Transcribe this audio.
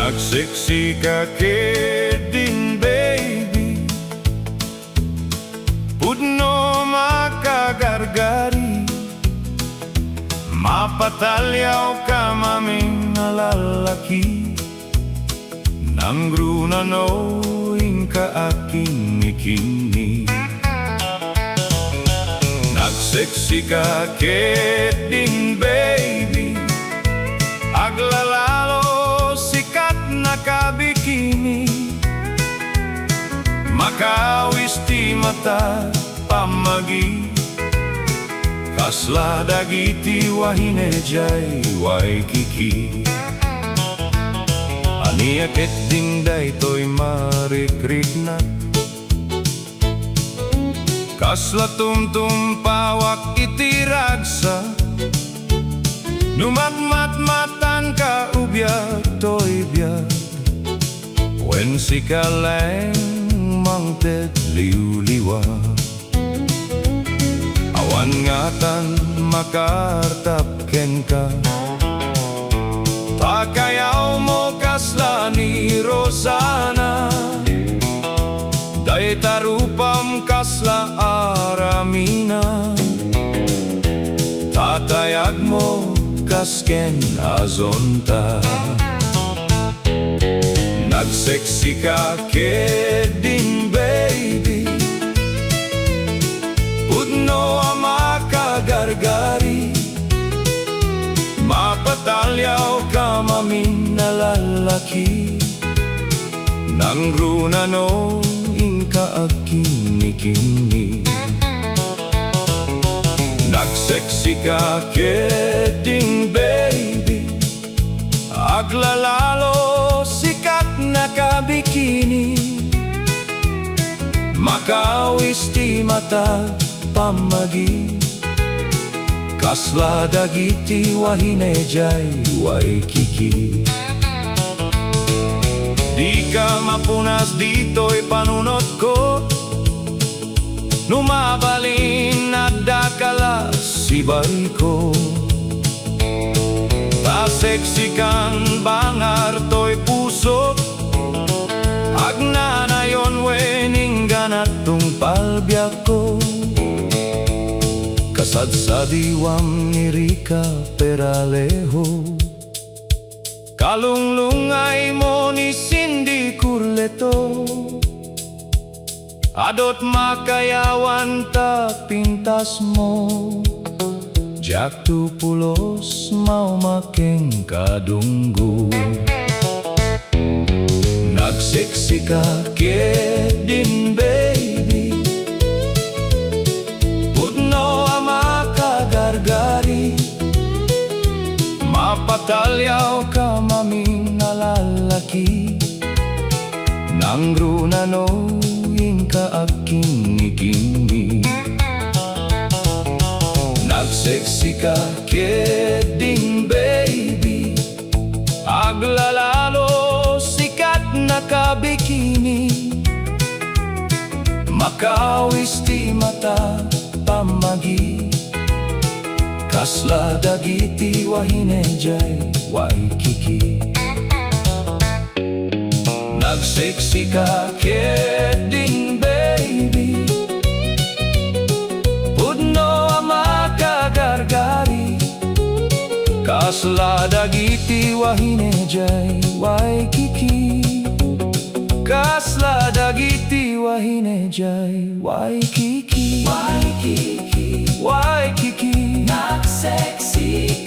Nagseksi Ketdin, baby, pudno makagargari, mapatalyaw ka maming nalalaki, nang grunanoin ka aking ikini. Nagseksi Ketdin, baby, aglalalo sikat na kabikini, makawis ti mata pamagi, kasla dagiti wahinejay waikiki. Ania Ketdin daytoy marikriknat, kasla tumtumpawak iti ragsa, numatmatmatan ka ubyak toy biyak, wen sikaleng mangted liuliwa. Awan ngatan makartapken ka, pakayaw mo kasla ni Rosana, day tarupam kasla aramina, tatayag mo kasken azonta. Nagseksi Ketdin, baby, pudno makagargari, mapatalyaw ka maming nalalaki, nang grunanoin ka aking ikini. Nagseksi Ketdin, baby, aglalalo sikat na kabikini, makawis ti mata pamagi, kasla dagiti wahinejay waikiki. Di ka mapunas dito'y panunot ko, numabalin at dakala sibay ko. Taseksikan bangar to'y puso, agnanayon wening ganat palbiak ko. Kasadsadiwam nirika peraleho, kalunglungay mo ni Cindy Curleto, adot makayawan ta pintas mo, jak tupulos mau makeng kadunggu. Nagseksi Ketdin, baby, pudno makagargari, mapatalyaw ka maming nalalaki, nang grunanoin ka aking ikini. Nagseksi Ketdin, baby, aglalalo sikat na kabikini, makawis ti mata pamagi, kasla dagiti wahinejay waikiki. Nagseksi Ketdin, baby, pudno makagargari, kasla dagiti wahinejay waikiki, kasla dagiti wahinejay waikiki. Waikiki, Waikiki, Nagseksi